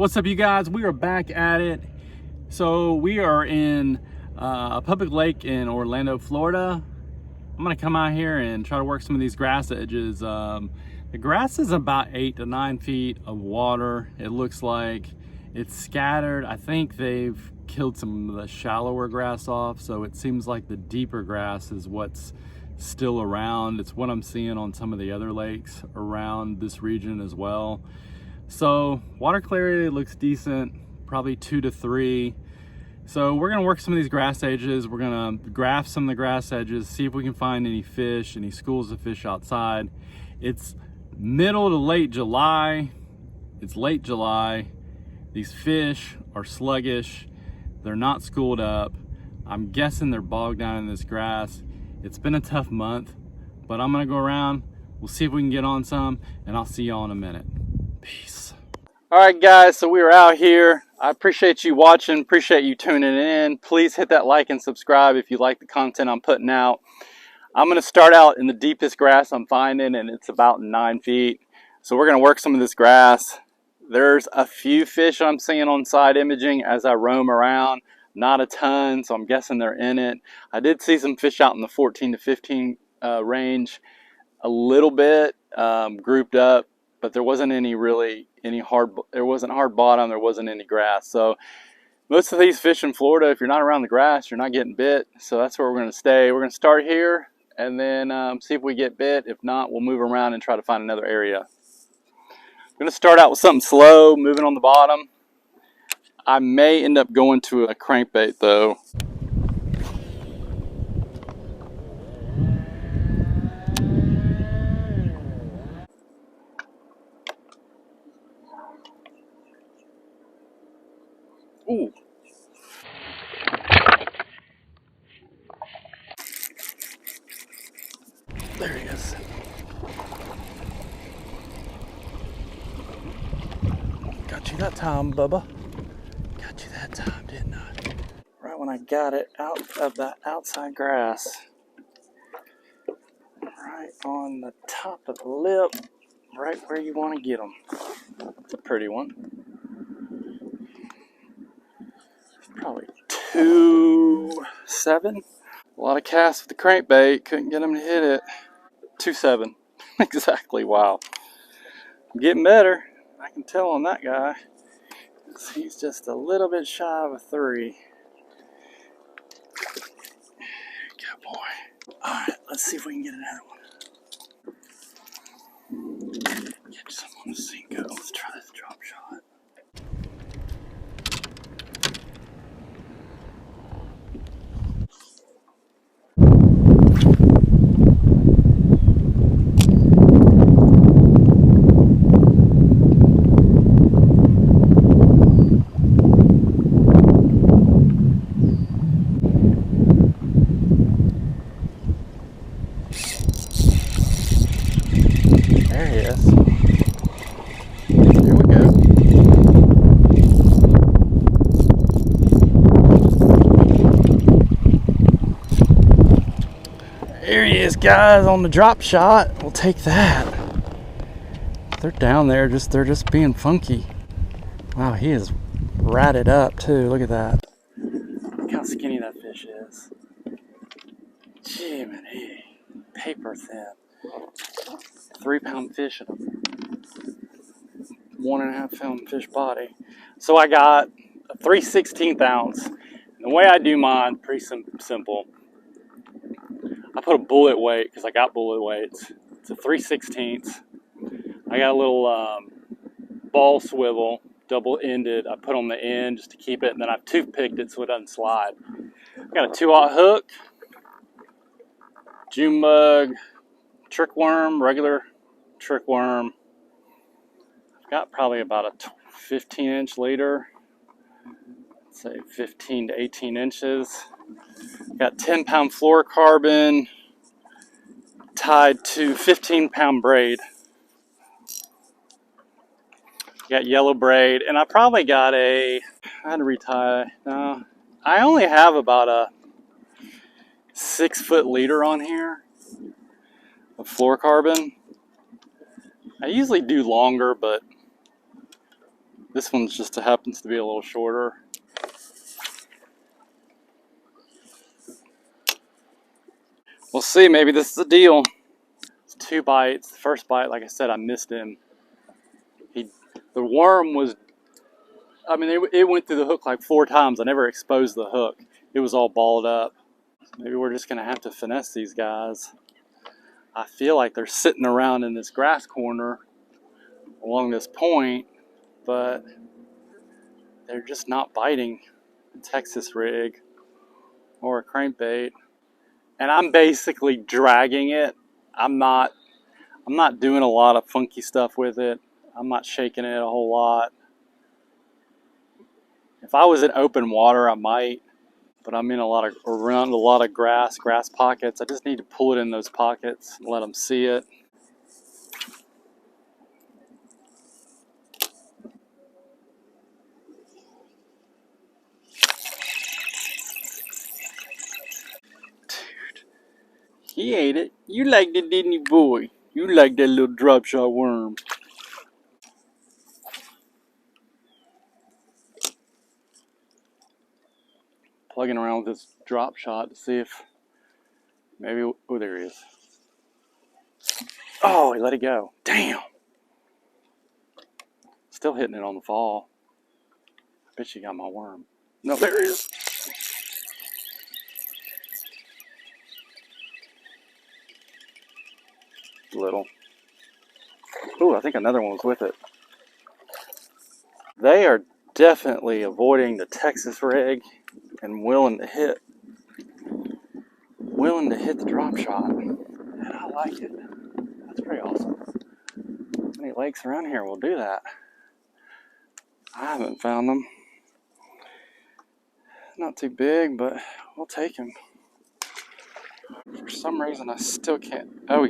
What's up, you guys? We are back at it. So we are in a public lake in Orlando, Florida. I'm gonna come out here and try to work some of these grass edges. The grass is about 8 to 9 feet of water. It looks like it's scattered. I think they've killed some of the shallower grass off, so it seems like the deeper grass is what's still around. It's what I'm seeing on some of the other lakes around this region as well. So water clarity looks decent, probably 2 to 3. So we're gonna work some of these grass edges. We're gonna graph some of the grass edges, see if we can find any fish, any schools of fish outside. It's middle to late July. It's late July. These fish are sluggish. They're not schooled up. I'm guessing they're bogged down in this grass. It's been a tough month, but I'm gonna go around. We'll see if we can get on some, and I'll see y'all in a minute. Peace. All right, guys, so we are out here. I appreciate you watching, appreciate you tuning in. Please hit that like and subscribe if you like the content I'm putting out. I'm gonna start out in the deepest grass I'm finding, and it's about 9 feet. So we're gonna work some of this grass. There's a few fish I'm seeing on side imaging as I roam around. Not a ton, so I'm guessing they're in it. I did see some fish out in the 14 to 15 range, a little bit grouped up, but there wasn't there wasn't hard bottom, there wasn't any grass. So most of these fish in Florida, if you're not around the grass, you're not getting bit. So that's where we're gonna stay. We're gonna start here and then see if we get bit. If not, we'll move around and try to find another area. I'm gonna start out with something slow, moving on the bottom. I may end up going to a crankbait though. Ooh. There he is. Got you that time, Bubba. Got you that time, didn't I? Right when I got it out of that outside grass. Right on the top of the lip. Right where you want to get them. It's a pretty one. Probably 2.7. A lot of casts with the crankbait. Couldn't get him to hit it. 2.7. Exactly. Wow. I'm getting better. I can tell on that guy. He's just a little bit shy of a 3. Good boy. Alright, let's see if we can get another one. Get some on the Cinco. Let's try this drop shot. There he is. Here we go. There he is, guys, on the drop shot. We'll take that. They're down there, they're just being funky. Wow, he is ratted up too. Look at that. Look how skinny that fish is. Gee, man, paper thin. 3-pound fish in a 1.5 pound fish body. So I got a 3/16 ounce. And the way I do mine, pretty simple. I put a bullet weight because I got bullet weights. It's a 3/16. I got a little ball swivel, double-ended. I put on the end just to keep it, and then I've toothpicked it so it doesn't slide. I got a 2/0 hook, June bug, trick worm, regular trick worm. I've got probably about a 15-inch leader, say 15 to 18 inches. Got 10-pound fluorocarbon tied to 15-pound braid. Got yellow braid, and I probably got I had to retie. No, I only have about a 6-foot leader on here of fluorocarbon. I usually do longer, but This one's just happens to be a little shorter. We'll see, maybe this is a deal. It's 2 bites. The first bite, like I said, I missed him. The worm was, I mean, it went through the hook like 4 times. I never exposed the hook. It was all balled up. Maybe we're just gonna have to finesse these guys. I feel like they're sitting around in this grass corner along this point, but they're just not biting a Texas rig or a crankbait. And I'm basically dragging it. I'm not doing a lot of funky stuff with it. I'm not shaking it a whole lot. If I was in open water, I might, but I'm in around a lot of grass pockets. I just need to pull it in those pockets and let them see it. Dude, he ate it. You liked it, didn't you, boy? You liked that little drop shot worm. Plugging around with this drop shot to see if maybe, oh, there he is. Oh, he let it go. Damn. Still hitting it on the fall. I bet you got my worm. No, there he is. Little. Ooh, I think another one was with it. They are definitely avoiding the Texas rig and willing to hit the drop shot. And I like it. That's pretty awesome. Many lakes around here will do that. I haven't found them. Not too big, but we'll take them. For some reason, I still can't. Oh,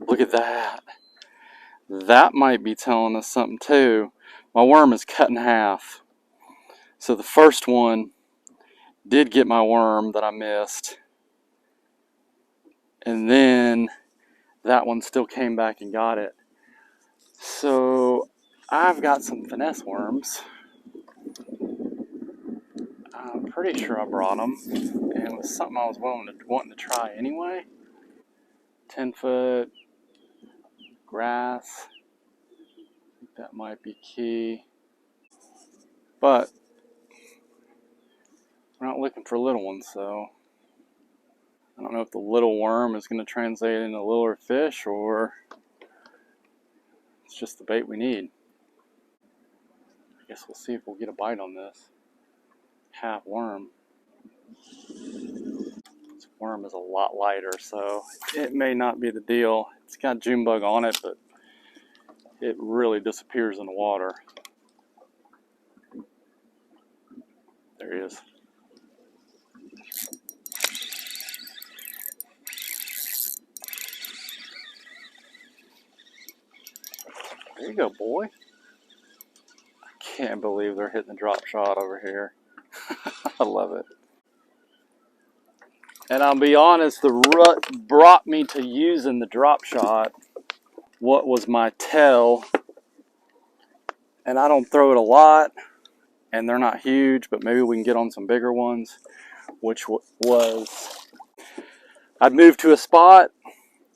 look at that. That might be telling us something too. My worm is cut in half. So the first one did get my worm that I missed. And then that one still came back and got it. So I've got some finesse worms. I'm pretty sure I brought them. And it was something I was wanting to try anyway. 10-foot grass. I think that might be key. But we're not looking for little ones, so I don't know if the little worm is going to translate into littler fish or it's just the bait we need. I guess we'll see if we'll get a bite on this half worm. This worm is a lot lighter, so it may not be the deal. It's got June bug on it, but it really disappears in the water. There he is. There you go, boy. I can't believe they're hitting the drop shot over here. I love it. And I'll be honest, the rut brought me to using the drop shot. What was my tell? And I don't throw it a lot, and they're not huge, but maybe we can get on some bigger ones, which was, I'd move to a spot,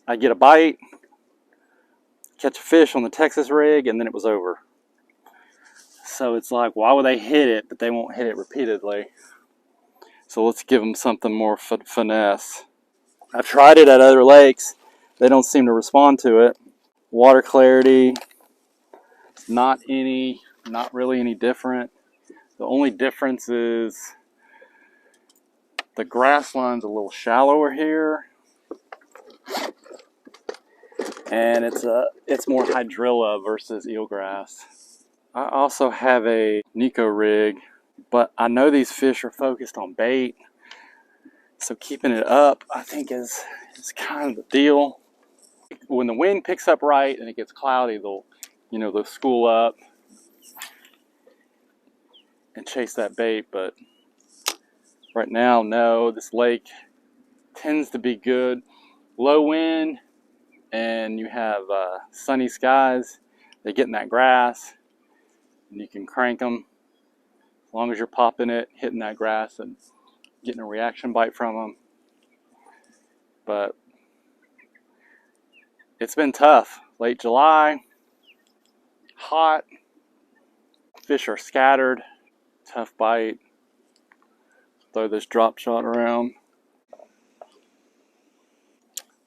I'd get a bite, catch a fish on the Texas rig, and then it was over. So it's like, why would they hit it, but they won't hit it repeatedly? So let's give them something more finesse. I've tried it at other lakes. They don't seem to respond to it. Water clarity, not really any different. The only difference is the grass line's a little shallower here, and it's more hydrilla versus eelgrass. I also have a Nico rig, but I know these fish are focused on bait, so keeping it up I think is kind of the deal. When the wind picks up right and it gets cloudy, they'll school up and chase that bait, but right now, no. This lake tends to be good. Low wind and you have sunny skies. They get in that grass and you can crank them as long as you're popping it, hitting that grass, and getting a reaction bite from them. But it's been tough. Late July, hot, fish are scattered, tough bite. Throw this drop shot around.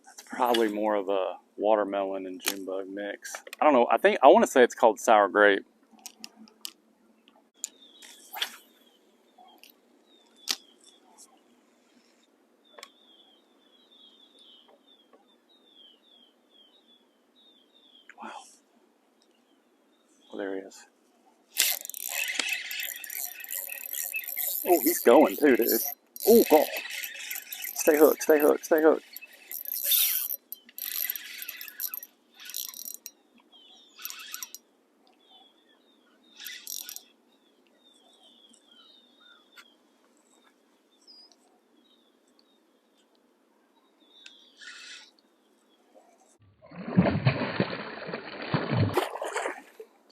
That's probably more of a watermelon and June bug mix. I don't know. I want to say it's called sour grape. Wow. Well, there he is. Oh, he's going too, dude. Oh, God. Stay hooked, stay hooked, stay hooked.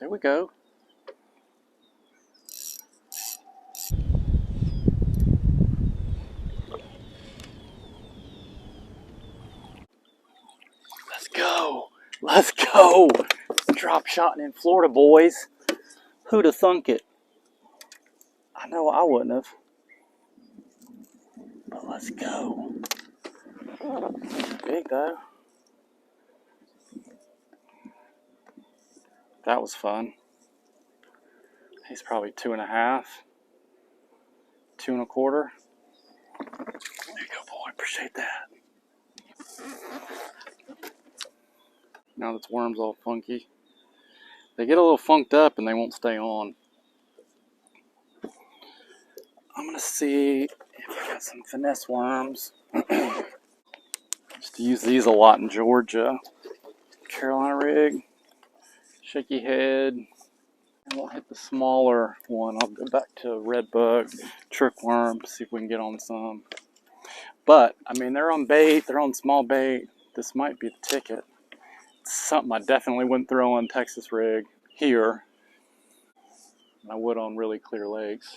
There we go. Let's go. Let's go. Drop shotting in Florida, boys. Who'd have thunk it? I know I wouldn't have. But let's go. Big though. That was fun. He's probably 2.5, 2.25. There you go, boy. Appreciate that. Now this worm's all funky. They get a little funked up and they won't stay on. I'm gonna see if I got some finesse worms. Just use these a lot in Georgia. Carolina rig, shaky head. And we'll hit the smaller one. I'll go back to red bug, trick worm, see if we can get on some. But I mean, they're on bait, they're on small bait. This might be the ticket. It's something I definitely wouldn't throw on Texas rig here. I would on really clear lakes.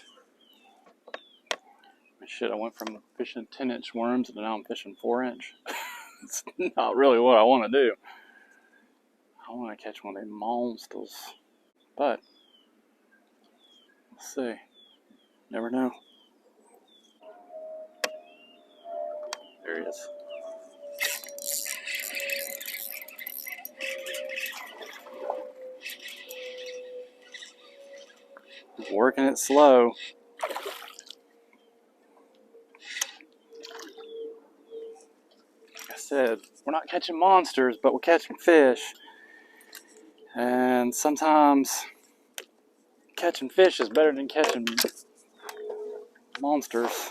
Shit, I went from fishing 10-inch worms to now I'm fishing 4-inch. It's not really what I want to do. I want to catch one of them monsters. But, let's see. Never know. There he is. He's working it slow. Like I said, we're not catching monsters, but we're catching fish. And sometimes catching fish is better than catching monsters.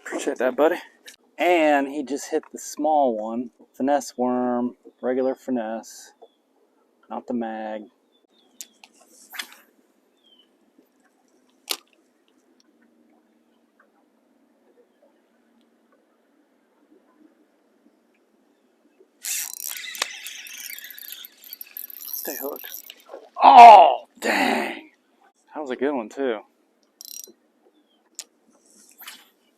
Appreciate that, buddy. And he just hit the small one. Finesse worm, regular finesse, not the mag. Stay hooked. Oh, dang. That was a good one, too.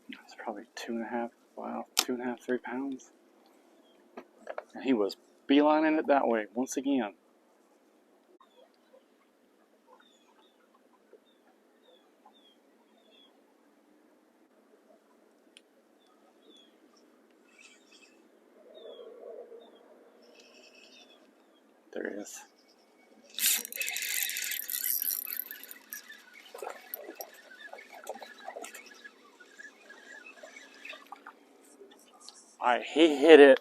That's probably 2.5, wow, 2.5, 3 pounds. And he was beelining it that way once again. There he is. Alright, he hit it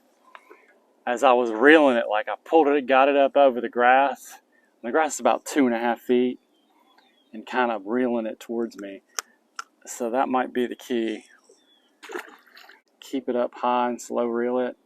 as I was reeling it. Like I pulled it, got it up over the grass. The grass is about 2.5 feet and kind of reeling it towards me. So that might be the key. Keep it up high and slow reel it.